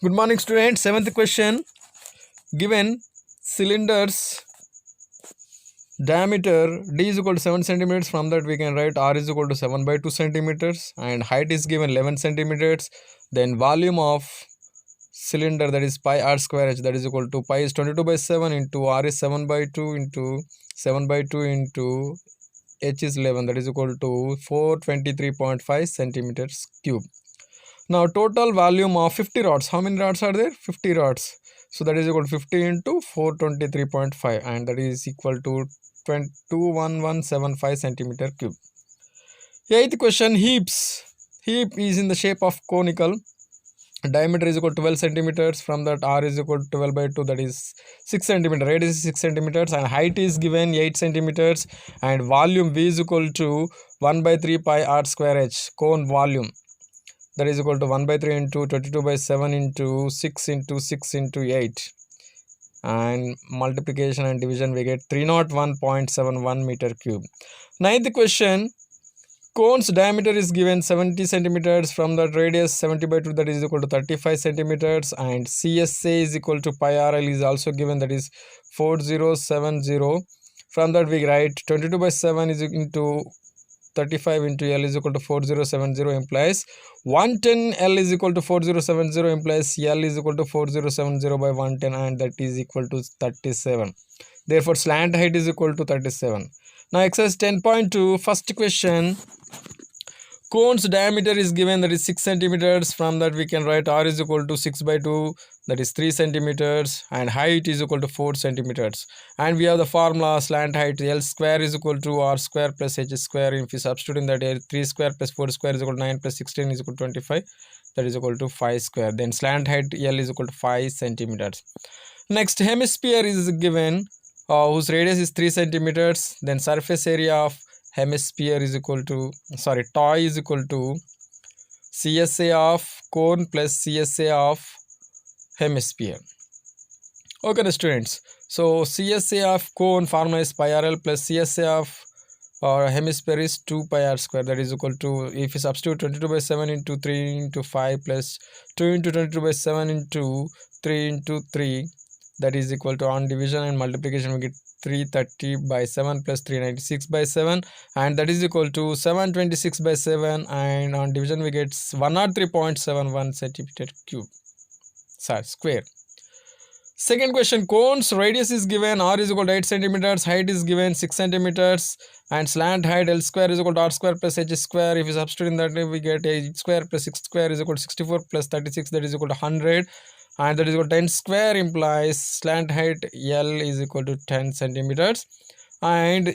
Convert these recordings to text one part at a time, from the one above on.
Good morning, students. Seventh question. Given cylinder's diameter d is equal to 7 centimeters. From that we can write r is equal to 7 by 2 centimeters, and height is given 11 centimeters. Then volume of cylinder, that is pi r square h, that is equal to pi is 22 by 7 into r is 7 by 2 into 7 by 2 into h is 11, that is equal to 423.5 centimeters cube. Now total volume of 50 rods. How many rods are there? 50 rods. So that is equal to 50 into 423.5, and that is equal to 21175 centimeter cube. Eighth question. Heaps. Heap is in the shape of conical. Diameter is equal to 12 centimeters. From that r is equal to 12 by 2, that is 6 centimeter. Radius is 6 centimeters, and height is given 8 centimeters, and volume v is equal to 1 by 3 pi r square h. Cone volume, that is equal to 1 by 3 into 22 by 7 into 6 into 6 into 8, and multiplication and division we get 301.71 meter cube. Ninth question. Cone's diameter is given 70 centimeters. From that radius 70 by 2, that is equal to 35 centimeters, and CSA is equal to pi RL is also given, that is 4070. From that we write 22 by 7 is into 35 into L is equal to 4070 implies 110 L is equal to 4070 implies L is equal to 4070 by 110, and that is equal to 37. Therefore slant height is equal to 37. Now exercise 10.2, first question. Cone's diameter is given, that is 6 centimeters. From that we can write r is equal to 6 by 2, that is 3 centimeters, and height is equal to 4 centimeters. And we have the formula slant height L square is equal to r square plus h square. If we substitute in that, 3 square plus 4 square is equal to 9 plus 16 is equal to 25, that is equal to 5 square. Then slant height L is equal to 5 centimeters. Next, hemisphere is given, whose radius is 3 centimeters. Then surface area of hemisphere is equal to, toy is equal to CSA of cone plus CSA of hemisphere. Okay, the students. So CSA of cone formula is pi RL plus CSA of hemisphere is 2 pi r square, that is equal to, if you substitute 22 by 7 into 3 into 5 plus 2 into 22 by 7 into 3 into 3, that is equal to, on division and multiplication we get 330 by 7 plus 396 by 7, and that is equal to 726 by 7, and on division we get 103.71 centimeter cube, square. Second question. Cone's radius is given, r is equal to 8 centimeters, height is given 6 centimeters, and slant height L square is equal to r square plus h square. If you substitute in that, we get h square plus 6 square is equal to 64 plus 36, that is equal to 100, and that is equal to 10 square implies slant height L is equal to 10 centimeters, and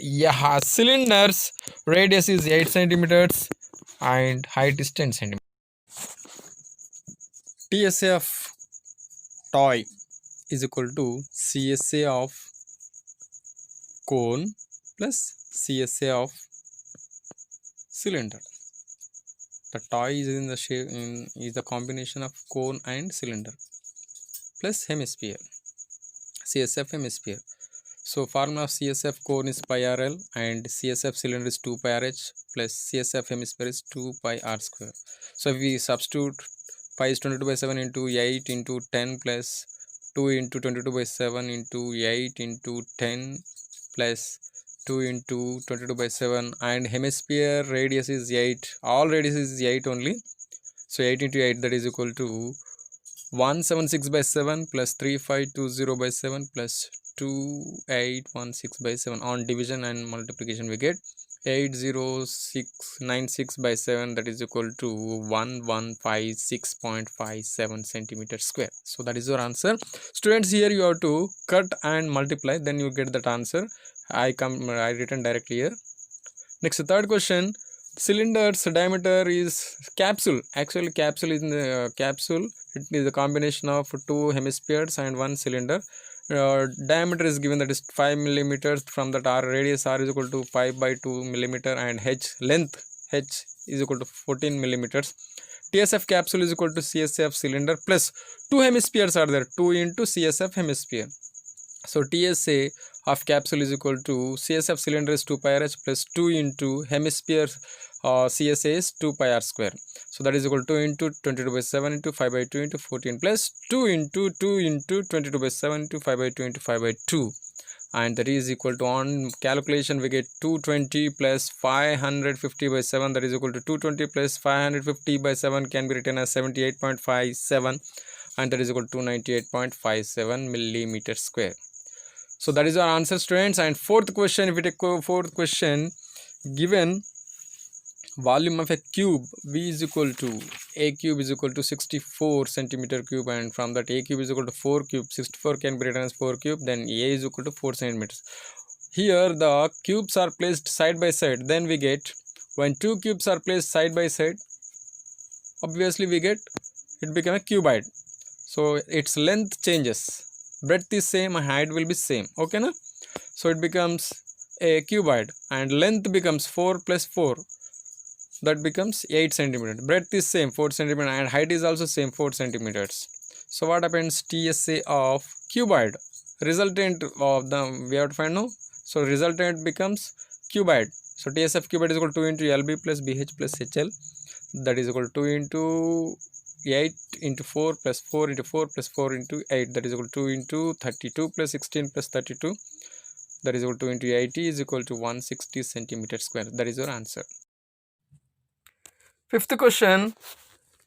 cylinder's radius is 8 centimeters and height is 10 centimeters. TSA of toy is equal to CSA of cone plus CSA of cylinder. The toy is in the shape is the combination of cone and cylinder plus hemisphere, CSF hemisphere. So formula of CSF cone is pi RL, and CSF cylinder is 2 pi RH plus CSF hemisphere is 2 pi r square. So if we substitute, pi is 22 by 7 into 8 into 10 plus 2 into 22 by 7 into 8 into 10 plus 2 into 22 by 7, and hemisphere radius is 8, all radius is 8 only, so 8 into 8, that is equal to 176 by 7 plus 3520 by 7 plus 2816 by 7. On division and multiplication we get 80696 by 7, that is equal to 1156.57 centimeter square. So that is your answer. Students, here you have to cut and multiply, then you get that answer. I written directly here. Next, the third question. Cylinder's diameter is capsule. Actually capsule is in the capsule. It is a combination of 2 hemispheres and 1 cylinder. Diameter is given, that is 5 millimeters. From that, r radius r is equal to 5 by 2 millimeter, and h length h is equal to 14 millimeters. TSF capsule is equal to CSF cylinder plus 2 hemispheres are there, 2 into CSF hemisphere. So TSA of capsule is equal to CSF cylinder is 2 pi RH plus 2 into hemisphere CSA is 2 pi r square. So that is equal to 2 into 22 by 7 into 5 by 2 into 14 plus 2 into 2 into 22 by 7 into 5 by 2 into 5 by 2, and that is equal to, on calculation we get 220 plus 550 by 7, that is equal to 220 plus 550 by 7 can be written as 78.57, and that is equal to 298.57 millimeter square. So that is our answer, students. And fourth question, if we take fourth question, given volume of a cube v is equal to a cube is equal to 64 centimeter cube, and from that a cube is equal to 4 cube, 64 can be written as 4 cube, then a is equal to 4 centimeters. Here the cubes are placed side by side, then we get, when two cubes are placed side by side, obviously we get it become a cuboid. So its length changes, breadth is same, height will be same, okay na? So it becomes a cuboid, and length becomes 4 plus 4, that becomes 8 centimeters. Breadth is same, 4 centimeters, and height is also same, 4 centimeters. So what happens? TSA of cuboid, resultant of the, we have to find now. So resultant becomes cuboid. So TSA of cuboid is equal to 2 into LB plus BH plus HL, that is equal to 2 into 8 into 4 plus 4 into 4 plus 4 into 8, that is equal to 2 into 32 plus 16 plus 32, that is equal to 2 into 80 is equal to 160 centimeters square. That is your answer. Fifth question,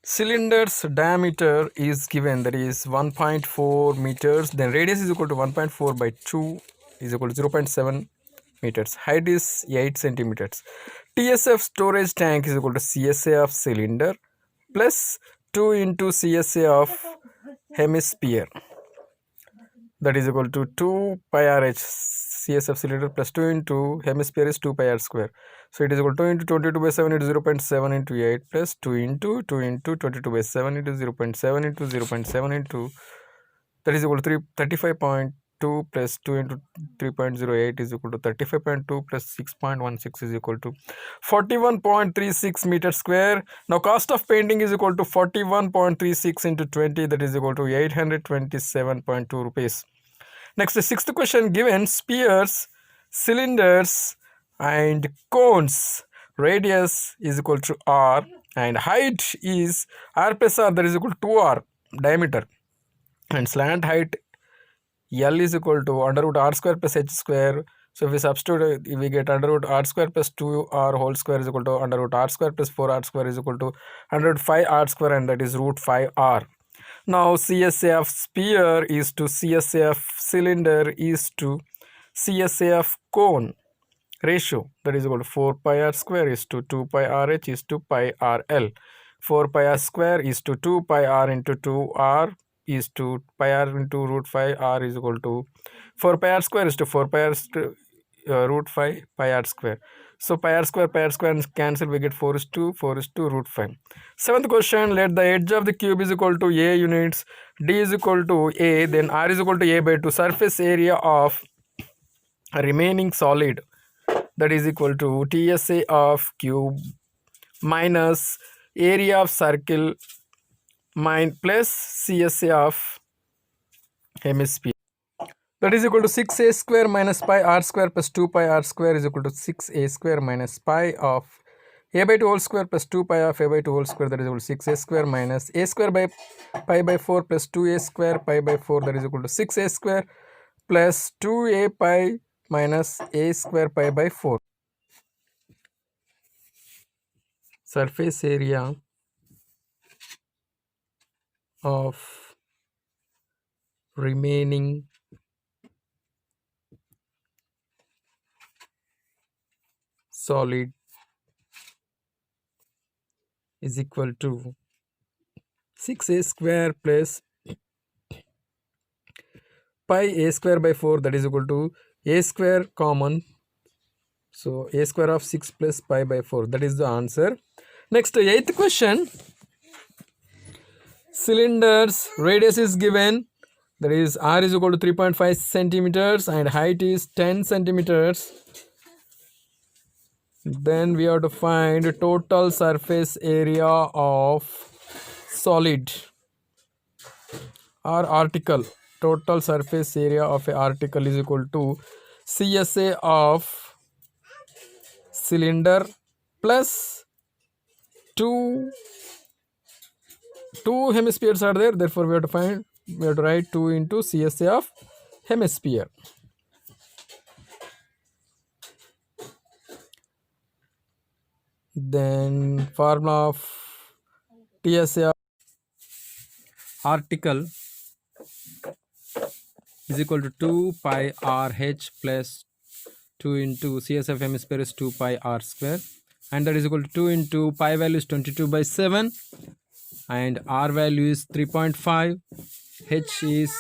cylinder's diameter is given, that is 1.4 meters, then radius is equal to 1.4 by 2 is equal to 0.7 meters, height is 8 centimeters. TSF storage tank is equal to CSA of cylinder plus 2 into CSA of hemisphere, that is equal to 2 pi RH. CSF cylinder plus 2 into hemisphere is 2 pi r square. So it is equal to 2 into 22 by 7 into 0.7 into 8 plus 2 into 22 by 7 into 0.7 into 0.7 into, that is equal to 35.2 plus 2 into 3.08 is equal to 35.2 plus 6.16 is equal to 41.36 meters square. Now cost of painting is equal to 41.36 into 20, that is equal to 827.2 rupees. Next, the sixth question, given spheres, cylinders and cones, radius is equal to r and height is r plus r, that is equal to 2r diameter, and slant height L is equal to under root r square plus h square. So if we substitute, we get under root r square plus 2r whole square is equal to under root r square plus 4r square is equal to under root 5r square, and that is root 5r. Now CSA of sphere is to CSA of cylinder is to CSA of cone ratio, that is equal to 4 pi r square is to 2 pi rh is to pi rl. 4 pi r square is to 2 pi r into 2r is to pi r into root 5 r is equal to 4 pi r square is to 4 pi r root 5 pi r square. So pi r square cancel, we get 4 is to root 5. Seventh question, let the edge of the cube is equal to a units, d is equal to a, then r is equal to a by 2, surface area of remaining solid, that is equal to TSA of cube minus area of circle plus CSA of hemisphere, that is equal to 6a square minus pi r square plus 2 pi r square is equal to 6a square minus pi of a by 2 whole square plus 2 pi of a by 2 whole square, that is equal to 6a square minus a square by pi by 4 plus 2a square pi by 4, that is equal to 6a square plus 2a pi minus a square pi by 4. Surface area of remaining solid is equal to 6a square plus pi a square by 4, that is equal to a square common, so a square of 6 plus pi by 4, that is the answer. Next, eighth question, cylinder's radius is given, that is r is equal to 3.5 centimeters and height is 10 centimeters. Then we have to find total surface area of solid or article. Total surface area of a article is equal to CSA of cylinder plus two hemispheres are there, therefore we have to write 2 into CSA of hemisphere. Then formula of TSA article is equal to 2 pi RH plus 2 into CSF hemisphere is 2 pi R square, and that is equal to 2 into pi value is 22 by 7 and R value is 3.5, H is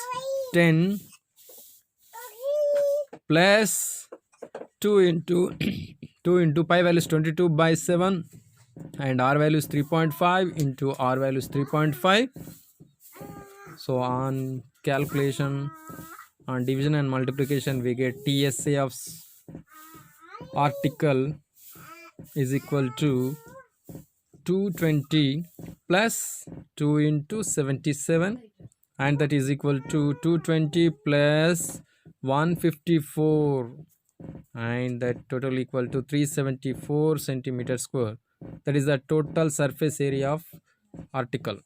10 plus 2 into 2 into pi value is 22 by 7 and R value is 3.5 into R value is 3.5. So on calculation, on division and multiplication, we get TSA of article is equal to 220 plus 2 into 77, and that is equal to 220 plus 154, and that total equal to 374 centimeter square. That is the total surface area of article.